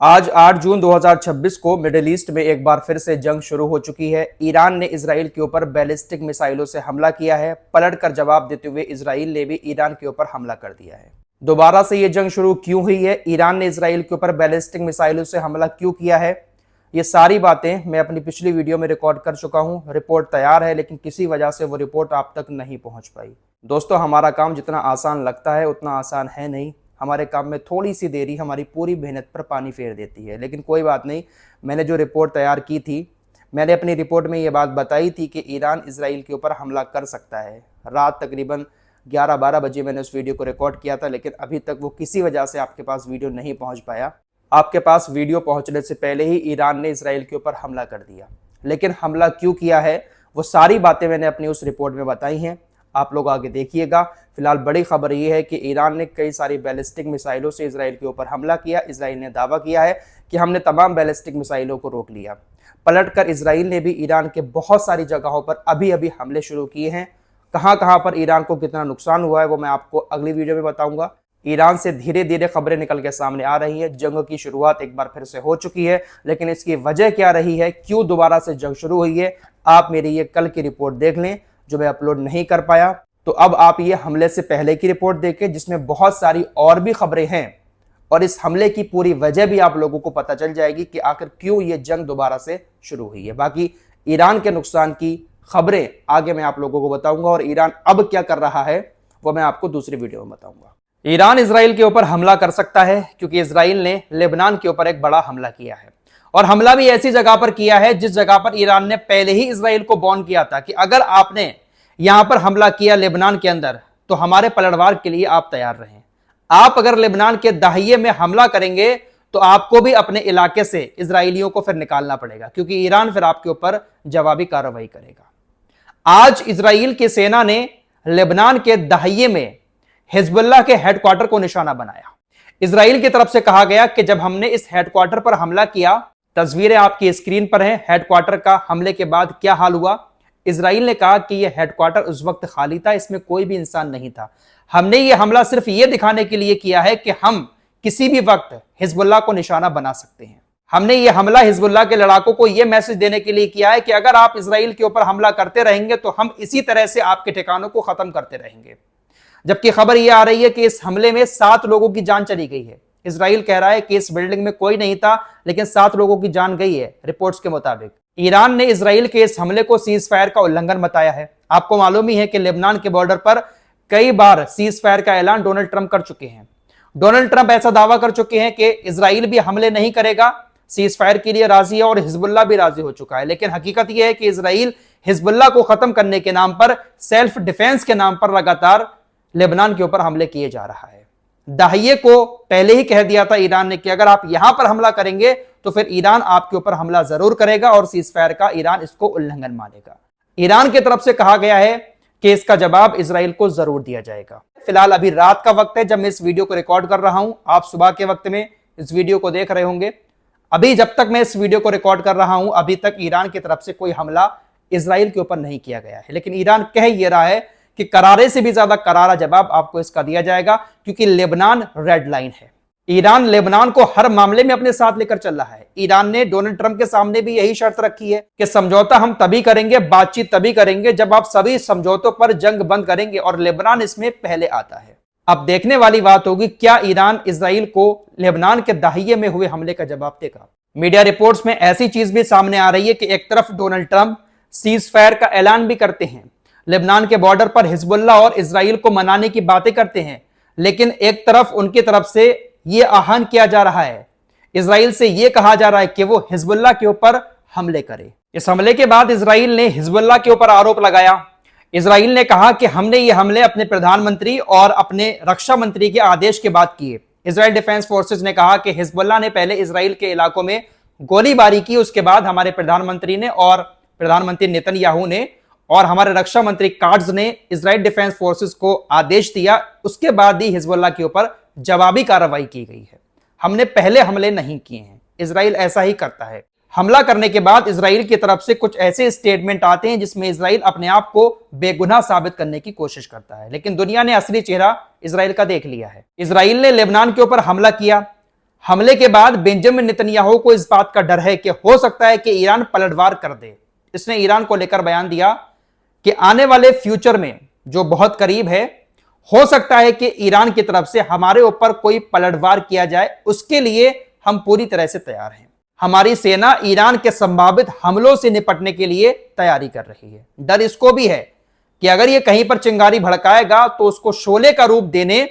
आज 8 जून 2026 को middle east में एक बार फिर से जंग शुरू हो चुकी है। ईरान ने इजराइल के ऊपर बैलिस्टिक मिसाइलों से हमला किया है। पलटकर जवाब देते हुए इजराइल ने भी ईरान के ऊपर हमला कर दिया है। दोबारा से ये जंग शुरू क्यों हुई है, ईरान ने इजराइल के ऊपर बैलिस्टिक मिसाइलों से हमला क्यों किया है, ये सारी बातें मैं अपनी पिछली वीडियो में रिकॉर्ड कर चुका हूं। रिपोर्ट तैयार है, लेकिन किसी वजह से वो रिपोर्ट आप तक नहीं पहुंच पाई। दोस्तों, हमारा काम जितना आसान लगता है उतना आसान है नहीं। हमारे काम में थोड़ी सी देरी हमारी पूरी मेहनत पर पानी फेर देती है, लेकिन कोई बात नहीं। मैंने जो रिपोर्ट तैयार की थी, मैंने अपनी रिपोर्ट में ये बात बताई थी कि ईरान इजराइल के ऊपर हमला कर सकता है। रात तकरीबन 11-12 बजे मैंने उस वीडियो को रिकॉर्ड किया था, लेकिन अभी तक वो किसी वजह से आपके पास वीडियो नहीं पहुंच पाया। आपके पास वीडियो पहुंचने से पहले ही ईरान ने इजराइल के ऊपर हमला कर दिया। लेकिन हमला क्यों किया है, वो सारी बातें मैंने अपनी उस रिपोर्ट में बताई हैं। आप लोग आगे देखिएगा। फिलहाल बड़ी खबर यह है कि ईरान ने कई सारी बैलिस्टिक मिसाइलों से इजराइल के ऊपर हमला किया। इजराइल ने दावा किया है कि हमने तमाम बैलिस्टिक मिसाइलों को रोक लिया। पलटकर इजराइल ने भी ईरान के बहुत सारी जगहों पर अभी अभी हमले शुरू किए हैं। कहां कहां पर ईरान को कितना नुकसान हुआ है वो मैं आपको अगली वीडियो में बताऊंगा। ईरान से धीरे धीरे खबरें निकल के सामने आ रही है। जंग की शुरुआत एक बार फिर से हो चुकी है, लेकिन इसकी वजह क्या रही है, क्यों दोबारा से जंग शुरू हुई है, आप मेरी ये कल की रिपोर्ट देख लें जो मैं अपलोड नहीं कर पाया। तो अब आप ये हमले से पहले की रिपोर्ट देखें, जिसमें बहुत सारी और भी खबरें हैं और इस हमले की पूरी वजह भी आप लोगों को पता चल जाएगी कि आखिर क्यों ये जंग दोबारा से शुरू हुई है। बाकी ईरान के नुकसान की खबरें आगे मैं आप लोगों को बताऊंगा और ईरान अब क्या कर रहा है वो मैं आपको दूसरी वीडियो में बताऊंगा। ईरान इजराइल के ऊपर हमला कर सकता है क्योंकि इजराइल ने लेबनान के ऊपर एक बड़ा हमला किया है, और हमला भी ऐसी जगह पर किया है जिस जगह पर ईरान ने पहले ही इजराइल को वार्न किया था कि अगर आपने यहां पर हमला किया लेबनान के अंदर तो हमारे पलटवार के लिए आप तैयार रहें। आप अगर लेबनान के दाहिए में हमला करेंगे तो आपको भी अपने इलाके से इजराइलियों को फिर निकालना पड़ेगा, क्योंकि ईरान फिर आपके ऊपर जवाबी कार्रवाई करेगा। आज इजराइल की सेना ने लेबनान के दाहिए में हिजबुल्लाह के हेडक्वार्टर को निशाना बनाया। इजराइल की तरफ से कहा गया कि जब हमने इस हेडक्वार्टर पर हमला किया, तस्वीरें आपकी स्क्रीन पर हैं, हेडक्वार्टर का हमले के बाद क्या हाल हुआ। इजराइल ने कहा कि यह हेडक्वार्टर उस वक्त खाली था, इसमें कोई भी इंसान नहीं था। हमने यह हमला सिर्फ यह दिखाने के लिए किया है कि हम किसी भी वक्त हिजबुल्लाह को निशाना बना सकते हैं। हमने यह हमला हिजबुल्लाह के लड़ाकों को यह मैसेज देने के लिए किया है कि अगर आप इजराइल के ऊपर हमला करते रहेंगे तो हम इसी तरह से आपके ठिकानों को खत्म करते रहेंगे। जबकि खबर यह आ रही है कि इस हमले में 7 लोगों की जान चली गई है। इजराइल कह रहा है कि इस बिल्डिंग में कोई नहीं था, लेकिन 7 लोगों की जान गई है रिपोर्ट्स के मुताबिक। ईरान ने इजराइल के इस हमले को सीज फायर का उल्लंघन बताया है। आपको मालूम ही है कि लेबनान के बॉर्डर पर कई बार सीज फायर का ऐलान डोनाल्ड ट्रंप कर चुके हैं। डोनाल्ड ट्रंप ऐसा दावा कर चुके हैं कि इजराइल भी हमले नहीं करेगा, सीज फायर के लिए राजी है, और हिजबुल्लाह भी राजी हो चुका है। लेकिन हकीकत यह है कि इजराइल हिजबुल्लाह को खत्म करने के नाम पर, सेल्फ डिफेंस के नाम पर लगातार लेबनान के ऊपर हमले किए जा रहा है। दाहिए को पहले ही कह दिया था ईरान ने कि अगर आप यहां पर हमला करेंगे तो फिर ईरान आपके ऊपर हमला जरूर करेगा और सीज फायर का ईरान इसको उल्लंघन मानेगा। ईरान की तरफ से कहा गया है कि इसका जवाब इजराइल को जरूर दिया जाएगा। फिलहाल अभी रात का वक्त है जब मैं इस वीडियो को रिकॉर्ड कर रहा हूं। आप सुबह के वक्त में इस वीडियो को देख रहे होंगे। अभी जब तक मैं इस वीडियो को रिकॉर्ड कर रहा हूं, अभी तक ईरान की तरफ से कोई हमला इजराइल के ऊपर नहीं किया गया है। लेकिन ईरान कह यह रहा है कि करारे से भी ज्यादा करारा जवाब आपको इसका दिया जाएगा, क्योंकि लेबनान रेड लाइन है। ईरान लेबनान को हर मामले में अपने साथ लेकर चल रहा है। ईरान ने डोनाल्ड ट्रंप के सामने भी यही शर्त रखी है कि समझौता हम तभी करेंगे, बातचीत तभी करेंगे जब आप सभी समझौतों पर जंग बंद करेंगे, और लेबनान इसमें पहले आता है। अब देखने वाली बात होगी क्या ईरान इजराइल को लेबनान के दाहिए में हुए हमले का जवाब देगा। मीडिया रिपोर्ट्स में ऐसी चीज भी सामने आ रही है कि एक तरफ डोनाल्ड ट्रंप सीज फायर का ऐलान भी करते हैं, लेबनान के बॉर्डर पर हिजबुल्लाह और इजराइल को मनाने की बातें करते हैं, लेकिन एक तरफ उनकी तरफ से यह आह्वान किया जा रहा है, इजराइल से यह कहा जा रहा है कि वो हिजबुल्लाह के ऊपर हमले करे। इस हमले के बाद इजराइल ने हिजबुल्लाह के ऊपर आरोप लगाया। इजराइल ने कहा कि हमने ये हमले अपने प्रधानमंत्री और अपने रक्षा मंत्री के आदेश के बाद किए। इजराइल डिफेंस फोर्सेज ने कहा कि हिजबुल्लाह ने पहले इजराइल के इलाकों में गोलीबारी की, उसके बाद हमारे प्रधानमंत्री ने और प्रधानमंत्री नेतन्याहू ने और हमारे रक्षा मंत्री काट्ज ने इजराइल डिफेंस फोर्सेस को आदेश दिया, उसके बाद ही हिजबुल्लाह के ऊपर जवाबी कार्रवाई की गई है। हमने पहले हमले नहीं किए हैं। इजराइल ऐसा ही करता है। हमला करने के बाद इजराइल की तरफ से कुछ ऐसे स्टेटमेंट आते हैं जिसमें इजराइल अपने आप को बेगुनाह साबित करने की कोशिश करता है, लेकिन दुनिया ने असली चेहरा इजराइल का देख लिया है। इजराइल ने लेबनान के ऊपर हमला किया, हमले के बाद बेंजामिन नेतन्याहू को इस बात का डर है कि हो सकता है कि ईरान पलटवार कर दे। इसने ईरान को लेकर बयान दिया कि आने वाले फ्यूचर में, जो बहुत करीब है, हो सकता है कि ईरान की तरफ से हमारे ऊपर कोई पलटवार किया जाए, उसके लिए हम पूरी तरह से तैयार हैं। हमारी सेना ईरान के संभावित हमलों से निपटने के लिए तैयारी कर रही है। डर इसको भी है कि अगर ये कहीं पर चिंगारी भड़काएगा तो उसको शोले का रूप देने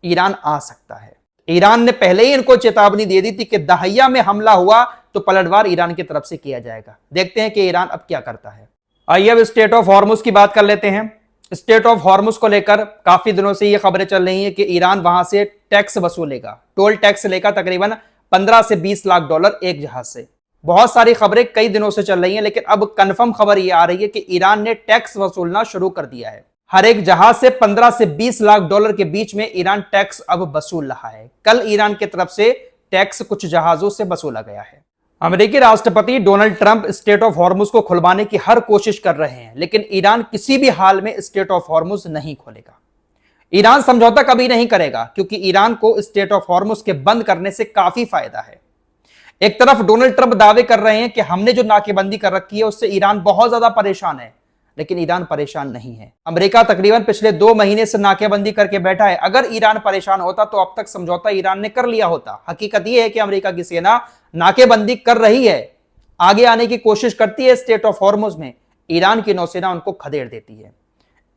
ईरान आ सकता है। ईरान ने पहले ही इनको चेतावनी दे दी थी कि दहिया में हमला हुआ तो पलटवार ईरान की तरफ से किया जाएगा। देखते हैं कि ईरान अब क्या करता है। आइए अब स्टेट ऑफ हॉर्मुज की बात कर लेते हैं। स्टेट ऑफ हॉर्मुज को लेकर काफी दिनों से ये खबरें चल रही हैं कि ईरान वहां से टैक्स वसूलेगा, टोल टैक्स लेगा तकरीबन 15 से 20 लाख डॉलर एक जहाज से। बहुत सारी खबरें कई दिनों से चल रही हैं, लेकिन अब कंफर्म खबर ये आ रही है कि ईरान ने टैक्स वसूलना शुरू कर दिया है। हर एक जहाज से 15 से 20 लाख डॉलर के बीच में ईरान टैक्स अब वसूल रहा है। कल ईरान की तरफ से टैक्स कुछ जहाजों से वसूला गया है। अमेरिकी राष्ट्रपति Donald Trump state of Hormuz को खुलवाने की हर कोशिश कर रहे हैं, लेकिन ईरान किसी भी हाल में स्टेट ऑफ हॉर्मुज नहीं खोलेगा। ईरान समझौता कभी नहीं करेगा, क्योंकि ईरान को स्टेट ऑफ हॉर्मुज के बंद करने से काफी फायदा है। एक तरफ डोनाल्ड ट्रंप दावे कर रहे हैं कि हमने जो नाकेबंदी कर रखी है उससे ईरान बहुत ज्यादा परेशान है, लेकिन ईरान परेशान नहीं है। अमेरिका तकरीबन पिछले 2 महीने से नाकेबंदी करके बैठा है। अगर ईरान परेशान होता तो अब तक समझौता ईरान ने कर लिया होता। हकीकत यह है कि अमेरिका की सेना नाकेबंदी कर रही है, आगे आने की कोशिश करती है स्टेट ऑफ हॉर्मुज में। ईरान की नौसेना उनको खदेड़ देती है।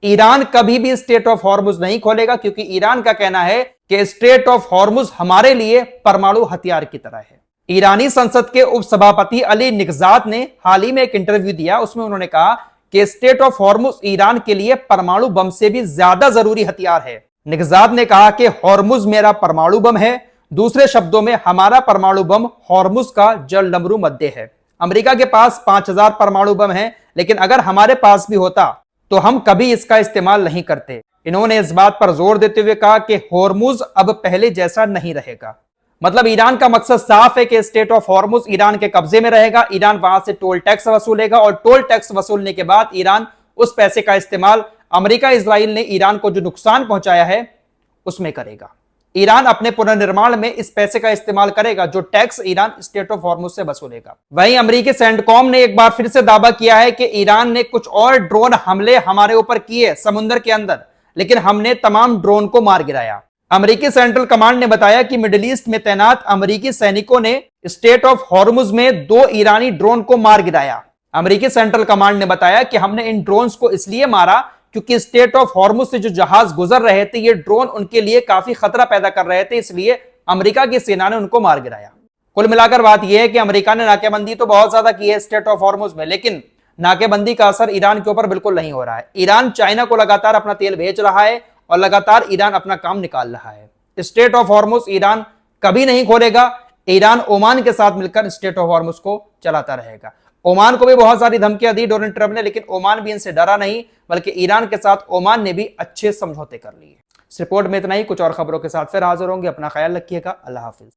ईरान कभी भी स्टेट ऑफ हॉर्मुज नहीं खोलेगा, क्योंकि ईरान का कहना है कि स्टेट ऑफ हॉर्मुज हमारे लिए परमाणु हथियार की तरह है। ईरानी संसद के उपसभापति अली निगजाद ने हाल ही में एक इंटरव्यू दिया, उसमें उन्होंने कहा कि स्टेट ऑफ हॉर्मुज ईरान के लिए परमाणु बम से भी ज्यादा जरूरी हथियार है। निगजाद ने कहा कि हॉर्मुज मेरा परमाणु बम है। दूसरे शब्दों में, हमारा परमाणु बम हॉर्मुज का जल डमरू मध्य है। अमेरिका के पास 5000 परमाणु बम है, लेकिन अगर हमारे पास भी होता तो हम कभी इसका इस्तेमाल नहीं करते। इन्होंने इस बात पर जोर देते हुए कहा कि हॉर्मुज अब पहले जैसा नहीं रहेगा। मतलब ईरान का मकसद साफ है कि स्टेट ऑफ हॉर्मुज ईरान के कब्जे में रहेगा। ईरान वहां से टोल टैक्स वसूलेगा और टोल टैक्स वसूलने के बाद ईरान उस पैसे का इस्तेमाल अमेरिका इजराइल ने ईरान को जो नुकसान पहुंचाया है उसमें करेगा। ईरान अपने पुनर्निर्माण में इस पैसे का इस्तेमाल करेगा जो tax Iran state of Hormuz से वसूलेगा। वहीं अमेरिकी सेंटकॉम ने एक बार फिर से दावा किया है कि ईरान ने कुछ और ड्रोन हमले हमारे ऊपर किए समुद्र के अंदर, लेकिन हमने तमाम ड्रोन को मार गिराया। अमेरिकी सेंट्रल कमांड ने बताया कि मिडिल ईस्ट में तैनात अमेरिकी सैनिकों ने स्टेट ऑफ हॉर्मुज में 2 ईरानी ड्रोन को मार गिराया। अमेरिकी सेंट्रल कमांड ने बताया कि हमने इन ड्रोन्स को इसलिए मारा क्योंकि स्टेट ऑफ हॉर्मुज से जो जहाज गुजर रहे थे, ये ड्रोन उनके लिए काफी खतरा पैदा कर रहे थे, इसलिए अमेरिका की सेना ने उनको मार गिराया। कुल मिलाकर बात यह है कि अमेरिका ने नाकेबंदी तो बहुत ज्यादा की है स्टेट ऑफ हॉर्मुज में, लेकिन नाकेबंदी का असर ईरान के ऊपर बिल्कुल नहीं हो रहा है। ईरान चाइना को लगातार अपना तेल बेच रहा है और लगातार ईरान अपना काम निकाल रहा है। स्टेट ऑफ हॉर्मुज ईरान कभी नहीं खोलेगा। ईरान ओमान के साथ मिलकर स्टेट ऑफ हॉर्मुज को चलाता रहेगा। ओमान को भी बहुत सारी धमकियां दी डोनाल्ड ट्रंप ने, लेकिन ओमान भी इनसे डरा नहीं, बल्कि ईरान के साथ ओमान ने भी अच्छे समझौते कर लिए। इस रिपोर्ट में इतना ही। कुछ और खबरों के साथ फिर हाजिर होंगे। अपना ख्याल रखिएगा। अल्लाह हाफिज।